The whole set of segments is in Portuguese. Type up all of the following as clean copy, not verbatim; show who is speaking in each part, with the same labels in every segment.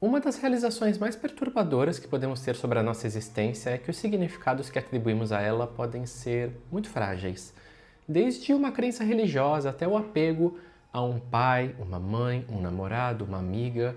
Speaker 1: Uma das realizações mais perturbadoras que podemos ter sobre a nossa existência é que os significados que atribuímos a ela podem ser muito frágeis. Desde uma crença religiosa até o apego a um pai, uma mãe, um namorado, uma amiga,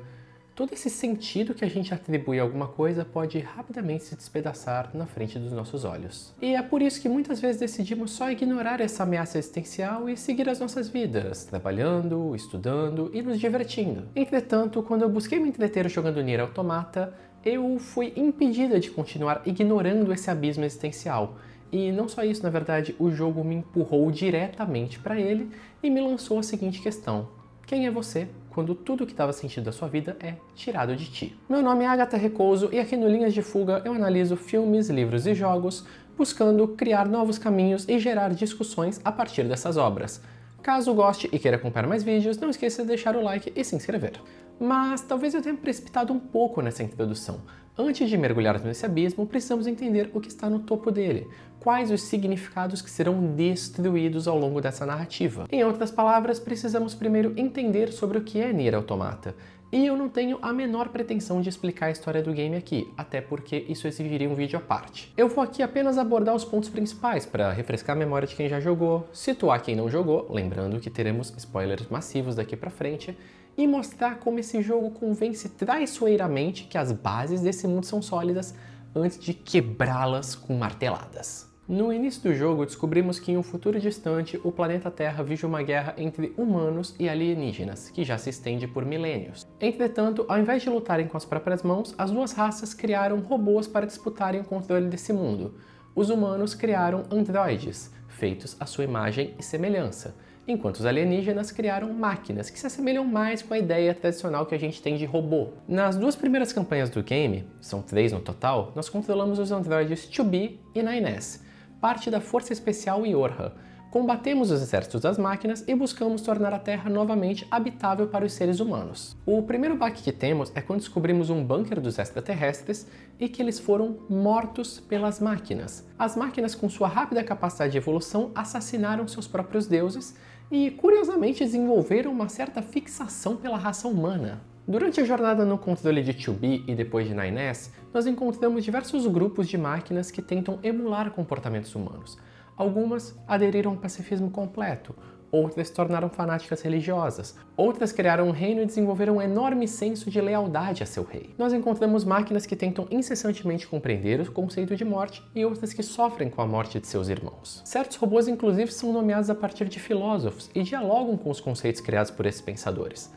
Speaker 1: todo esse sentido que a gente atribui a alguma coisa pode rapidamente se despedaçar na frente dos nossos olhos. E é por isso que muitas vezes decidimos só ignorar essa ameaça existencial e seguir as nossas vidas, trabalhando, estudando e nos divertindo. Entretanto, quando eu busquei me entreter jogando Nier Automata, eu fui impedida de continuar ignorando esse abismo existencial. E não só isso, na verdade, o jogo me empurrou diretamente para ele e me lançou a seguinte questão: quem é você quando tudo que dava sentido da sua vida é tirado de ti? Meu nome é Agatha Recoso e aqui no Linhas de Fuga eu analiso filmes, livros e jogos, buscando criar novos caminhos e gerar discussões a partir dessas obras. Caso goste e queira acompanhar mais vídeos, não esqueça de deixar o like e se inscrever. Mas talvez eu tenha precipitado um pouco nessa introdução. Antes de mergulharmos nesse abismo, precisamos entender o que está no topo dele. Quais os significados que serão destruídos ao longo dessa narrativa. Em outras palavras, precisamos primeiro entender sobre o que é Nier Automata. E eu não tenho a menor pretensão de explicar a história do game aqui, até porque isso exigiria um vídeo à parte. Eu vou aqui apenas abordar os pontos principais para refrescar a memória de quem já jogou, situar quem não jogou, lembrando que teremos spoilers massivos daqui pra frente, e mostrar como esse jogo convence traiçoeiramente que as bases desse mundo são sólidas antes de quebrá-las com marteladas. No início do jogo, descobrimos que em um futuro distante, o planeta Terra vive uma guerra entre humanos e alienígenas, que já se estende por milênios. Entretanto, ao invés de lutarem com as próprias mãos, as duas raças criaram robôs para disputarem o controle desse mundo. Os humanos criaram androides, feitos à sua imagem e semelhança, enquanto os alienígenas criaram máquinas que se assemelham mais com a ideia tradicional que a gente tem de robô. Nas duas primeiras campanhas do game, são 3 no total, nós controlamos os androides 2B e 9S, parte da Força Especial Yorha. Combatemos os exércitos das máquinas e buscamos tornar a Terra novamente habitável para os seres humanos. O primeiro baque que temos é quando descobrimos um bunker dos extraterrestres e que eles foram mortos pelas máquinas. As máquinas, com sua rápida capacidade de evolução, assassinaram seus próprios deuses e, curiosamente, desenvolveram uma certa fixação pela raça humana. Durante a jornada no controle de 2B e depois de 9S, nós encontramos diversos grupos de máquinas que tentam emular comportamentos humanos. Algumas aderiram ao pacifismo completo, outras se tornaram fanáticas religiosas, outras criaram um reino e desenvolveram um enorme senso de lealdade a seu rei. Nós encontramos máquinas que tentam incessantemente compreender o conceito de morte e outras que sofrem com a morte de seus irmãos. Certos robôs, inclusive, são nomeados a partir de filósofos e dialogam com os conceitos criados por esses pensadores.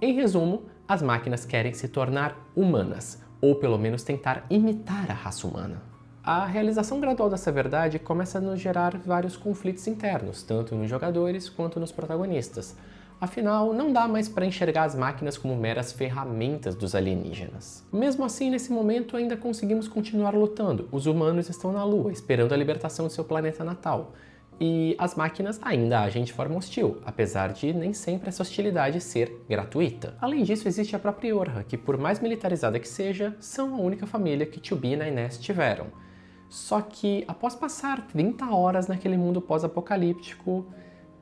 Speaker 1: Em resumo, as máquinas querem se tornar humanas, ou pelo menos tentar imitar a raça humana. A realização gradual dessa verdade começa a nos gerar vários conflitos internos, tanto nos jogadores quanto nos protagonistas. Afinal, não dá mais para enxergar as máquinas como meras ferramentas dos alienígenas. Mesmo assim, nesse momento ainda conseguimos continuar lutando. Os humanos estão na Lua, esperando a libertação de seu planeta natal. E as máquinas ainda agem de forma hostil, apesar de nem sempre essa hostilidade ser gratuita. Além disso, existe a própria Yorha, que por mais militarizada que seja, são a única família que 2B e 9S tiveram. Só que, após passar 30 horas naquele mundo pós-apocalíptico,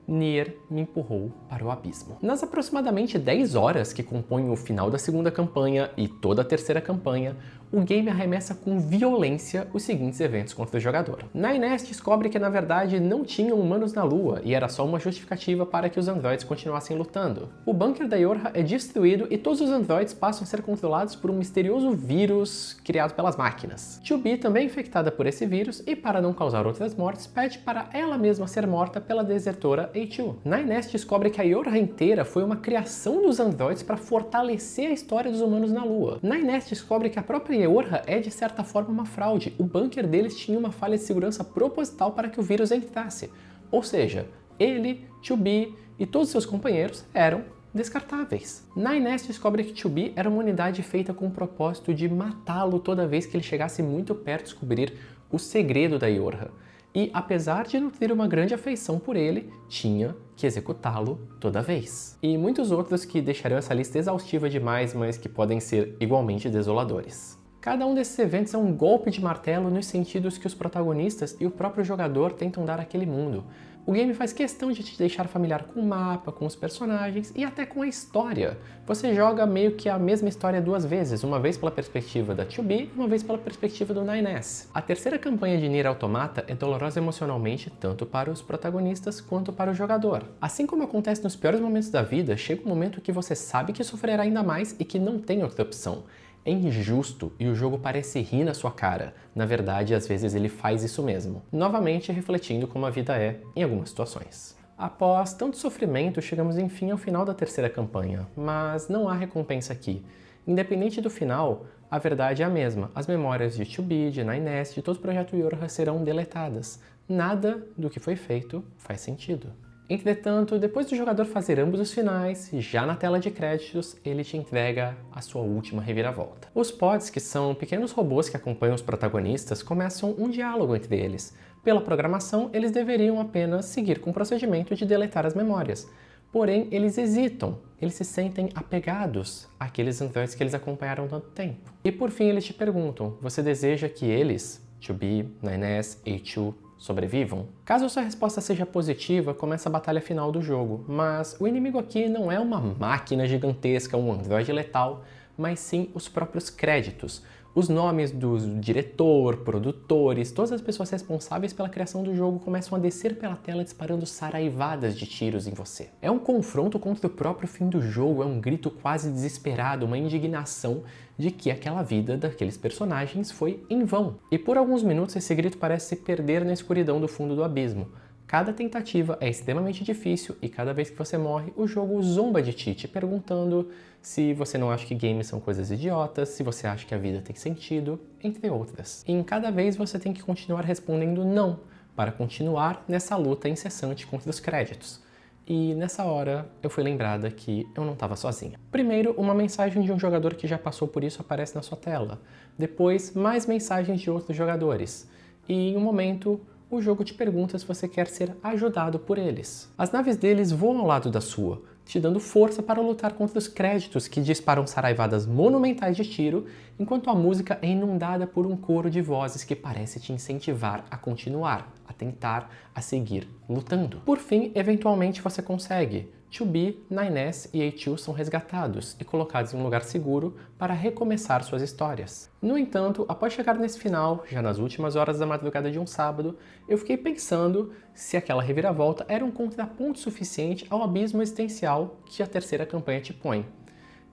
Speaker 1: Nier me empurrou para o abismo. Nas aproximadamente 10 horas que compõem o final da segunda campanha e toda a terceira campanha, o game arremessa com violência os seguintes eventos contra o jogador. 9S descobre que na verdade não tinham humanos na Lua e era só uma justificativa para que os androides continuassem lutando. O bunker da Yorha é destruído e todos os androides passam a ser controlados por um misterioso vírus criado pelas máquinas. 2B também é infectada por esse vírus e, para não causar outras mortes, pede para ela mesma ser morta pela desertora A2. 9S descobre que a Yorha inteira foi uma criação dos androides para fortalecer a história dos humanos na Lua. 9S descobre que a própria Yorha é de certa forma uma fraude. O bunker deles tinha uma falha de segurança proposital para que o vírus entrasse. Ou seja, ele, 2B e todos seus companheiros eram descartáveis. 9S descobre que 2B era uma unidade feita com o propósito de matá-lo toda vez que ele chegasse muito perto de descobrir o segredo da Yorha. E, apesar de nutrir uma grande afeição por ele, tinha que executá-lo toda vez. E muitos outros que deixariam essa lista exaustiva demais, mas que podem ser igualmente desoladores. Cada um desses eventos é um golpe de martelo nos sentidos que os protagonistas e o próprio jogador tentam dar àquele mundo. O game faz questão de te deixar familiar com o mapa, com os personagens e até com a história. Você joga meio que a mesma história duas vezes, uma vez pela perspectiva da 2B e uma vez pela perspectiva do 9S. A terceira campanha de Nier Automata é dolorosa emocionalmente tanto para os protagonistas quanto para o jogador. Assim como acontece nos piores momentos da vida, chega um momento que você sabe que sofrerá ainda mais e que não tem outra opção. É injusto e o jogo parece rir na sua cara. Na verdade, às vezes ele faz isso mesmo, novamente refletindo como a vida é em algumas situações. Após tanto sofrimento, chegamos enfim ao final da terceira campanha, mas não há recompensa aqui. Independente do final, a verdade é a mesma. As memórias de 2B, de 9S, de todo o projeto Yorha serão deletadas. Nada do que foi feito faz sentido. Entretanto, depois do jogador fazer ambos os finais, já na tela de créditos, ele te entrega a sua última reviravolta. Os pods, que são pequenos robôs que acompanham os protagonistas, começam um diálogo entre eles. Pela programação, eles deveriam apenas seguir com o procedimento de deletar as memórias. Porém, eles hesitam, eles se sentem apegados àqueles androides que eles acompanharam tanto tempo. E por fim, eles te perguntam, você deseja que eles, 2B, 9S, A2, sobrevivam? Caso a sua resposta seja positiva, começa a batalha final do jogo, mas o inimigo aqui não é uma máquina gigantesca, um androide letal, mas sim os próprios créditos. Os nomes do diretor, produtores, todas as pessoas responsáveis pela criação do jogo começam a descer pela tela disparando saraivadas de tiros em você. É um confronto contra o próprio fim do jogo, é um grito quase desesperado, uma indignação de que aquela vida daqueles personagens foi em vão. E por alguns minutos esse grito parece se perder na escuridão do fundo do abismo. Cada tentativa é extremamente difícil e cada vez que você morre, o jogo zomba de ti, te perguntando se você não acha que games são coisas idiotas, se você acha que a vida tem sentido, entre outras. E em cada vez você tem que continuar respondendo não, para continuar nessa luta incessante contra os créditos. E nessa hora eu fui lembrada que eu não estava sozinha. Primeiro, uma mensagem de um jogador que já passou por isso aparece na sua tela. Depois, mais mensagens de outros jogadores. E em um momento, o jogo te pergunta se você quer ser ajudado por eles. As naves deles voam ao lado da sua, te dando força para lutar contra os créditos que disparam saraivadas monumentais de tiro, enquanto a música é inundada por um coro de vozes que parece te incentivar a continuar, a tentar, a seguir lutando. Por fim, eventualmente você consegue. 2B, 9S e A2 são resgatados e colocados em um lugar seguro para recomeçar suas histórias. No entanto, após chegar nesse final, já nas últimas horas da madrugada de um sábado, eu fiquei pensando se aquela reviravolta era um contraponto suficiente ao abismo existencial que a terceira campanha te põe.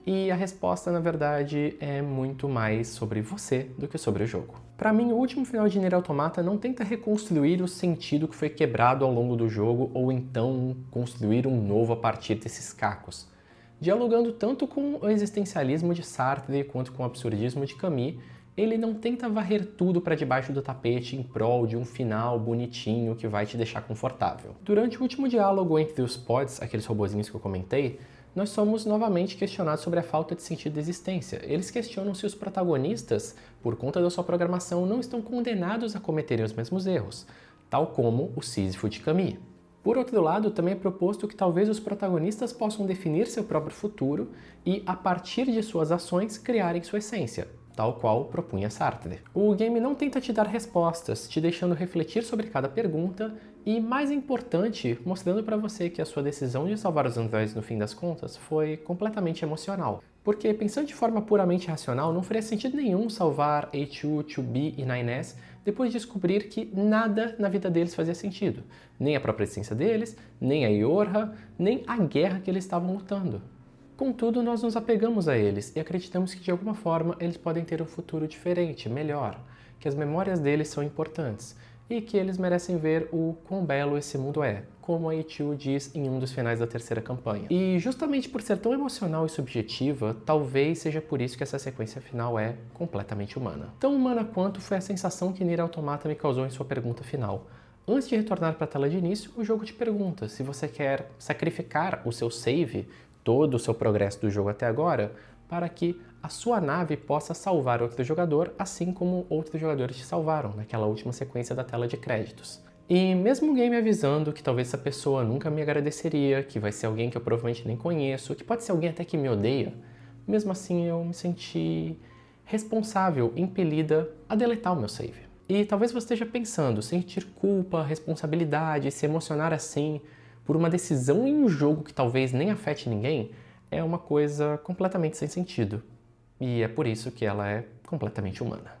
Speaker 1: E a resposta, na verdade, é muito mais sobre você do que sobre o jogo. Para mim, o último final de Nier Automata não tenta reconstruir o sentido que foi quebrado ao longo do jogo ou então construir um novo a partir desses cacos. Dialogando tanto com o existencialismo de Sartre quanto com o absurdismo de Camus, ele não tenta varrer tudo para debaixo do tapete em prol de um final bonitinho que vai te deixar confortável. Durante o último diálogo entre os pods, aqueles robozinhos que eu comentei, nós somos novamente questionados sobre a falta de sentido da existência. Eles questionam se os protagonistas, por conta da sua programação, não estão condenados a cometerem os mesmos erros, tal como o Sísifo de Camus. Por outro lado, também é proposto que talvez os protagonistas possam definir seu próprio futuro e, a partir de suas ações, criarem sua essência, tal qual propunha Sartre. O game não tenta te dar respostas, te deixando refletir sobre cada pergunta e, mais importante, mostrando para você que a sua decisão de salvar os androides no fim das contas foi completamente emocional. Porque, pensando de forma puramente racional, não faria sentido nenhum salvar A2, 2B e 9S depois de descobrir que nada na vida deles fazia sentido. Nem a própria existência deles, nem a Yorha, nem a guerra que eles estavam lutando. Contudo, nós nos apegamos a eles e acreditamos que de alguma forma eles podem ter um futuro diferente, melhor, que as memórias deles são importantes e que eles merecem ver o quão belo esse mundo é, como a A2 diz em um dos finais da terceira campanha. E justamente por ser tão emocional e subjetiva, talvez seja por isso que essa sequência final é completamente humana. Tão humana quanto foi a sensação que Nier Automata me causou em sua pergunta final. Antes de retornar para a tela de início, o jogo te pergunta se você quer sacrificar o seu save, todo o seu progresso do jogo até agora, para que a sua nave possa salvar outro jogador, assim como outros jogadores te salvaram naquela última sequência da tela de créditos. E mesmo o game avisando que talvez essa pessoa nunca me agradeceria, que vai ser alguém que eu provavelmente nem conheço, que pode ser alguém até que me odeia, mesmo assim eu me senti responsável, impelida a deletar o meu save. E talvez você esteja pensando, sentir culpa, responsabilidade, se emocionar assim por uma decisão em um jogo que talvez nem afete ninguém, é uma coisa completamente sem sentido. E é por isso que ela é completamente humana.